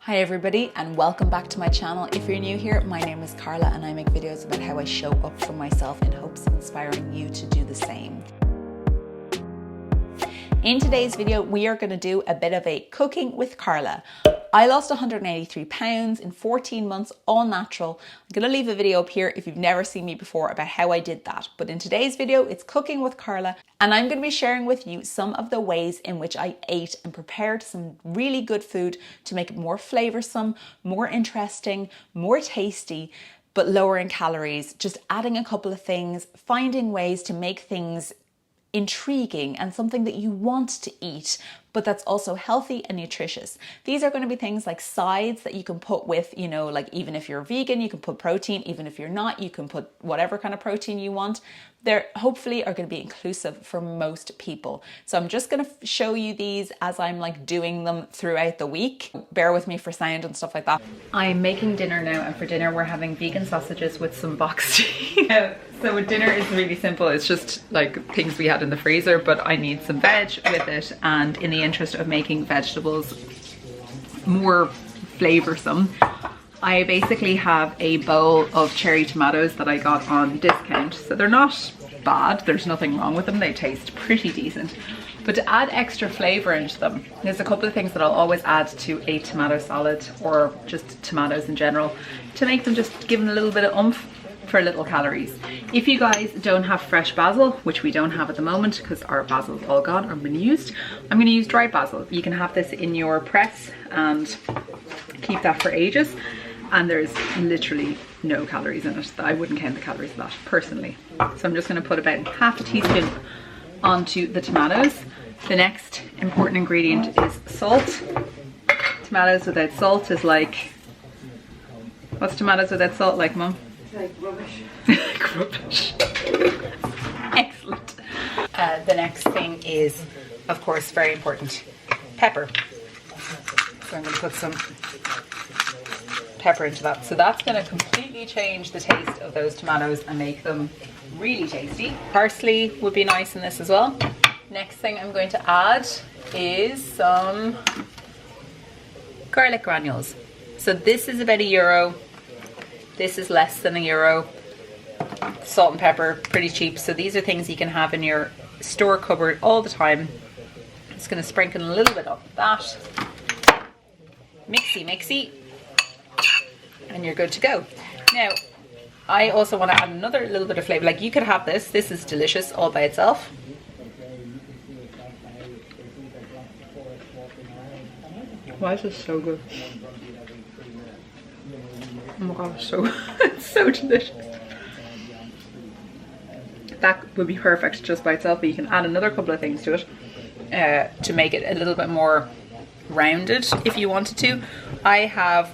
Hi everybody and welcome back to my channel. If you're new here, my name is Carla and I make videos about how I show up for myself in hopes of inspiring you to do the same. In today's video, we are going to do a bit of a cooking with Carla. I lost 183 pounds in 14 months, all natural. I'm going to leave a video up here if you've never seen me before about how I did that. But in today's video, it's cooking with Carla, and I'm going to be sharing with you some of the ways in which I ate and prepared some really good food to make it more flavoursome, more interesting, more tasty, but lower in calories. Just adding a couple of things, finding ways to make things intriguing and something that you want to eat, but that's also healthy and nutritious. These are going to be things like sides that you can put with, you know, like even if you're vegan, you can put protein. Even if you're not, you can put whatever kind of protein you want. They're hopefully are going to be inclusive for most people. So I'm just going to show you these as I'm like doing them throughout the week. Bear with me for sound and stuff like that. I'm making dinner now, and for dinner we're having vegan sausages with some box tea. So with dinner is really simple. It's just like things we had in the freezer, but I need some veg with it, and in the interest of making vegetables more flavoursome, I basically have a bowl of cherry tomatoes that I got on discount. So they're not bad, there's nothing wrong with them, they taste pretty decent. But to add extra flavour into them, there's a couple of things that I'll always add to a tomato salad, or just tomatoes in general, to make them just give them a little bit of oomph for little calories. If you guys don't have fresh basil, which we don't have at the moment because our basil's all gone or been used, I'm going to use dry basil. You can have this in your press and keep that for ages, and there's literally no calories in it. I wouldn't count the calories of that personally. So I'm just going to put about half a teaspoon onto the tomatoes. The next important ingredient is salt. Tomatoes without salt is like, what's tomatoes without salt like, Mum? Like rubbish. Like rubbish. Excellent. The next thing is, of course, very important, pepper. So I'm going to put some pepper into that. So that's going to completely change the taste of those tomatoes and make them really tasty. Parsley would be nice in this as well. Next thing I'm going to add is some garlic granules. So this is about €1. This is less than €1. Salt and pepper, pretty cheap. So these are things you can have in your store cupboard all the time. Just going to sprinkle a little bit of that. Mixy. And you're good to go. Now, I also want to add another little bit of flavour. Like, you could have this. This is delicious all by itself. Why is this so good? Oh my god, it's so delicious. That would be perfect just by itself, but you can add another couple of things to it to make it a little bit more rounded if you wanted to. I have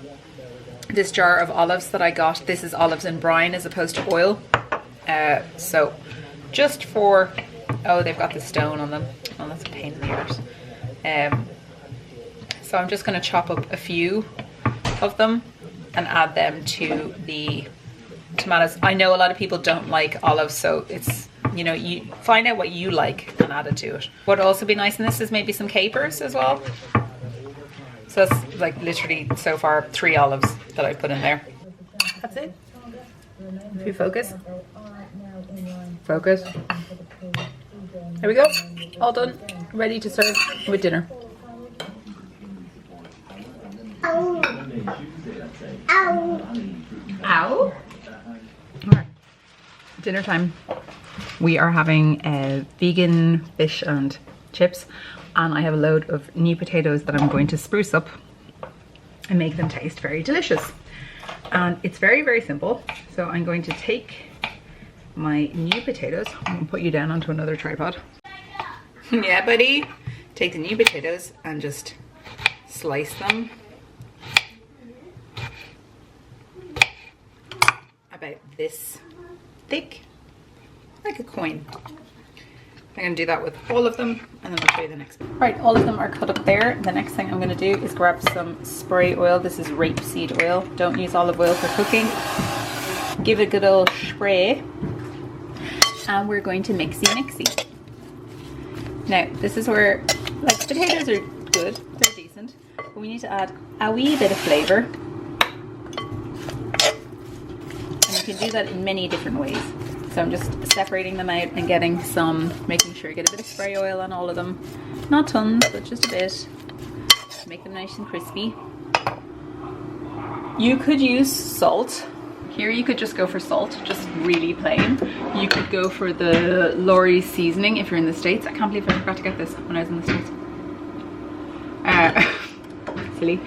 this jar of olives that I got. This is olives in brine as opposed to oil. So just for, oh, they've got the stone on them. Oh, that's a pain in the arse. So I'm just going to chop up a few of them and add them to the tomatoes. I know a lot of people don't like olives, so it's, you know, you find out what you like and add it to it. What would also be nice in this is maybe some capers as well. So that's like literally so far 3 olives that I put in there. That's it. If you focus. Focus. There we go. All done. Ready to serve with dinner. Ow. Ow. Alright. Dinner time. We are having vegan fish and chips, and I have a load of new potatoes that I'm going to spruce up and make them taste very delicious. And it's very, very simple. So I'm going to take my new potatoes. I'm going to put you down onto another tripod. Yeah, buddy. Take the new potatoes and just slice them about this thick, like a coin. I'm going to do that with all of them, and then I'll show you the next one. Right, all of them are cut up there. The next thing I'm going to do is grab some spray oil. This is rapeseed oil. Don't use olive oil for cooking. Give it a good old spray. And we're going to mixy. Now, this is where, like, potatoes are good. They're decent. But we need to add a wee bit of flavour. And you can do that in many different ways. So I'm just separating them out and getting some, making sure you get a bit of spray oil on all of them. Not tons, but just a bit. Make them nice and crispy. You could use salt. Here you could just go for salt, just really plain. You could go for the Lori's seasoning if you're in the States. I can't believe I forgot to get this when I was in the States. Silly.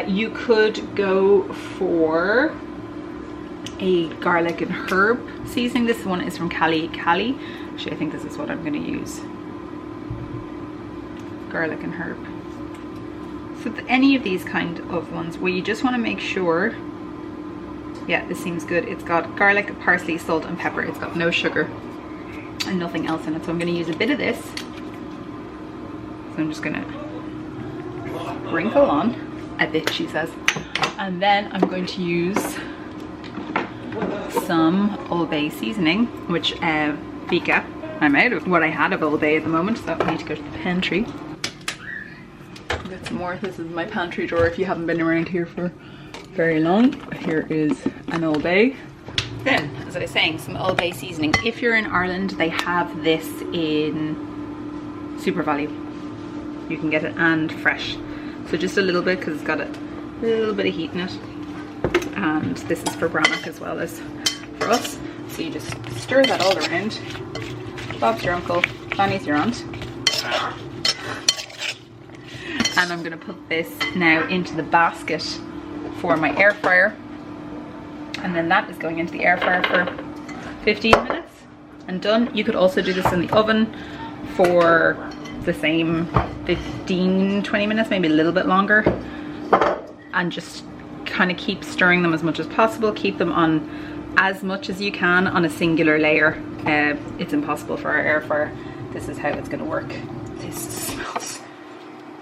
You could go for a garlic and herb seasoning. This one is from Cali. Actually, I think this is what I'm going to use. Garlic and herb. So any of these kind of ones where you just want to make sure, yeah, this seems good. It's got garlic, parsley, salt and pepper. It's got no sugar and nothing else in it. So I'm going to use a bit of this. So I'm just going to sprinkle on a bit, she says. And then I'm going to use some Old Bay seasoning, which Fika, I'm out of what I had of Old Bay at the moment, so I need to go to the pantry. Get some more. This is my pantry drawer if you haven't been around here for very long. Here is an Old Bay. Then, as I was saying, some Old Bay seasoning. If you're in Ireland, they have this in Super Value. You can get it and fresh. So just a little bit because it's got a little bit of heat in it. And this is for Brannock as well as for us. So you just stir that all around. Bob's your uncle, Fanny's your aunt. And I'm going to put this now into the basket for my air fryer. And then that is going into the air fryer for 15 minutes and done. You could also do this in the oven for the same 15-20 minutes, maybe a little bit longer, and just kind of keep stirring them as much as possible. Keep them on as much as you can on a singular layer. It's impossible for our air fryer. This is how it's going to work. This smells,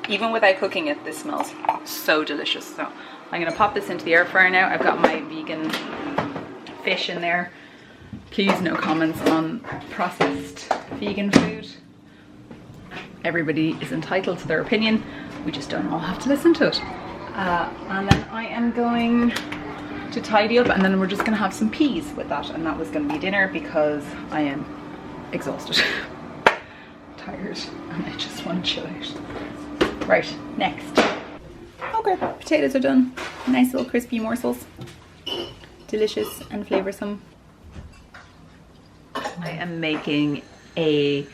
even without cooking it, this smells so delicious. So I'm going to pop this into the air fryer now. I've got my vegan fish in there. Please no comments on processed vegan food. Everybody is entitled to their opinion. We just don't all have to listen to it. And then I am going to tidy up, and then we're just going to have some peas with that, and that was going to be dinner because I am exhausted, tired, and I just want to chill out. Right, next. Okay, potatoes are done. Nice little crispy morsels. Delicious and flavoursome. I am making a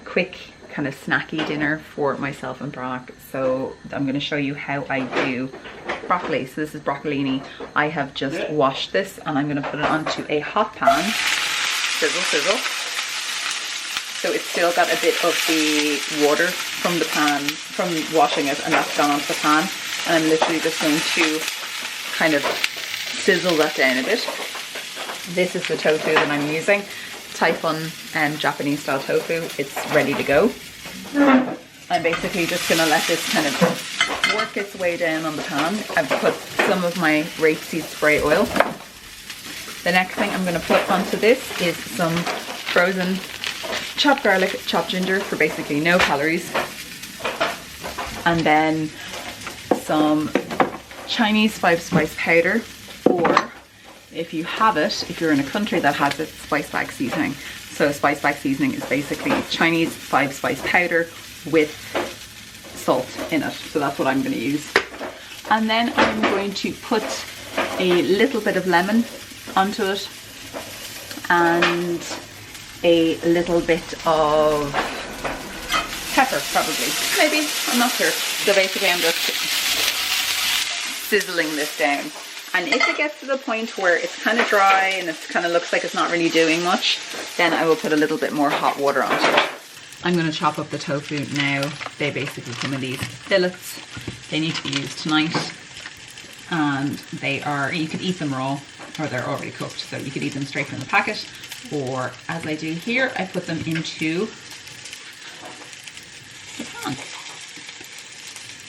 quick kind of snacky dinner for myself and Brannock. So I'm going to show you how I do broccoli. So this is broccolini. I have just washed this and I'm going to put it onto a hot pan. Sizzle, sizzle. So it's still got a bit of the water from the pan, from washing it, and that's gone onto the pan. And I'm literally just going to kind of sizzle that down a bit. This is the tofu that I'm using. Typhon and Japanese style tofu. It's ready to go. I'm basically just going to let this kind of work its way down on the pan. I've put some of my rapeseed spray oil. The next thing I'm going to put onto this is some frozen chopped garlic, chopped ginger for basically no calories. And then some Chinese 5-spice powder, or if you have it, if you're in a country that has it, spice bag seasoning. So spice bag seasoning is basically Chinese 5-spice powder with salt in it. So that's what I'm going to use. And then I'm going to put a little bit of lemon onto it and a little bit of pepper, probably. Maybe, I'm not sure. So basically I'm just sizzling this down. And if it gets to the point where it's kind of dry and it kind of looks like it's not really doing much, then I will put a little bit more hot water onto it. I'm going to chop up the tofu now. They basically come in these fillets. They need to be used tonight. And they are, you could eat them raw or they're already cooked. So you could eat them straight from the packet, or as I do here, I put them into the pan.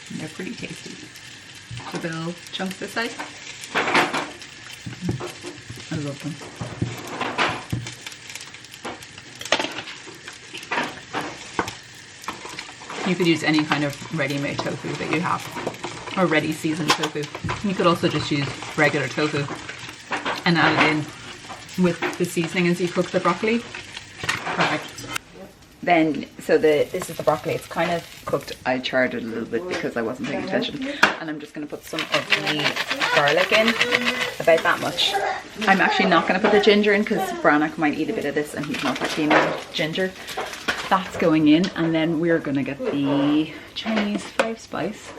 And they're pretty tasty. So little chunks this size. I love them. You could use any kind of ready-made tofu that you have. or ready seasoned tofu. You could also just use regular tofu and add it in with the seasoning as you cook the broccoli. Perfect. Then, so this is the broccoli. It's kind of cooked. I charred it a little bit because I wasn't paying attention. And I'm just going to put some of the garlic in, about that much. I'm actually not going to put the ginger in because Brannock might eat a bit of this and he's not that keen on ginger. That's going in, and then we're going to get the Chinese 5 spice.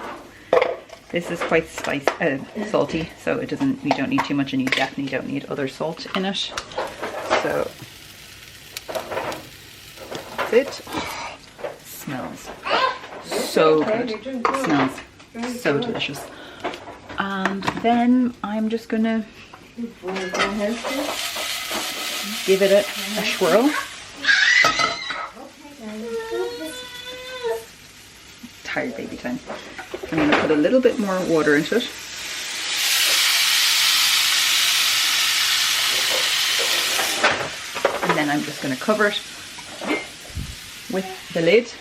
This is quite salty, so you don't need too much, and you definitely don't need other salt in it. So that's it. Oh, smells so good. It smells so delicious. And then I'm just gonna give it a swirl. Tired baby time. I'm going to put a little bit more water into it. And then I'm just going to cover it with the lid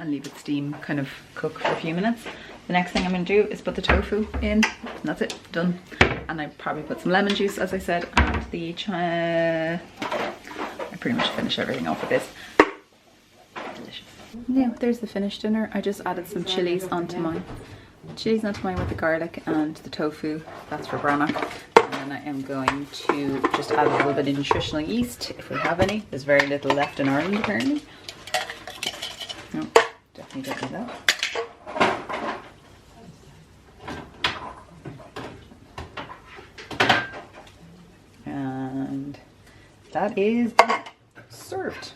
and leave it steam, kind of cook for a few minutes. The next thing I'm going to do is put the tofu in, and that's it, done. And I probably put some lemon juice, as I said, and the I pretty much finish everything off with this. Delicious. Now there's the finished dinner. I just added some chilies onto mine. Chilies onto mine with the garlic and the tofu. That's for Brannock. And then I am going to just add a little bit of nutritional yeast, if we have any. There's very little left in Ireland apparently. No, definitely don't need that. And that is served.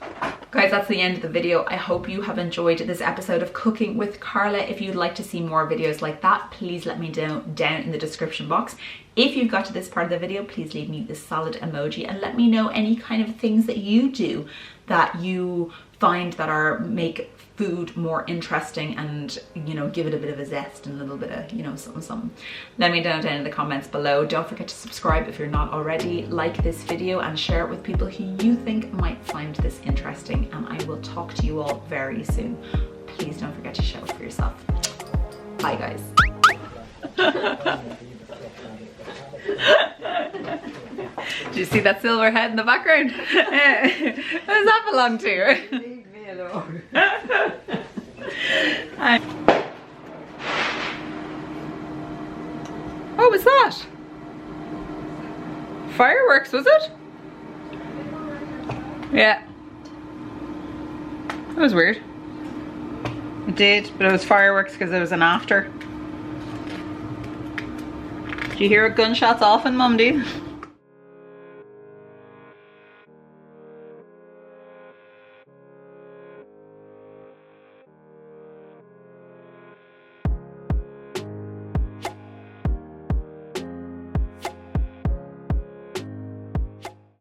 Guys, that's the end of the video. I hope you have enjoyed this episode of Cooking with Carla. If you'd like to see more videos like that, please let me know down in the description box. If you've got to this part of the video, please leave me this solid emoji and let me know any kind of things that you do that you find that make food more interesting and, you know, give it a bit of a zest and a little bit of, you know, something. Let me know down in the comments below. Don't forget to subscribe if you're not already. Like this video and share it with people who you think might find this interesting, and I will talk to you all very soon. Please don't forget to show it for yourself. Bye guys. Do you see that silver head in the background? What does that belong to? Leave me alone. What was that? Fireworks, was it? Yeah. That was weird. It did, but it was fireworks because it was an after. Do you hear gunshots often, Mum, do you?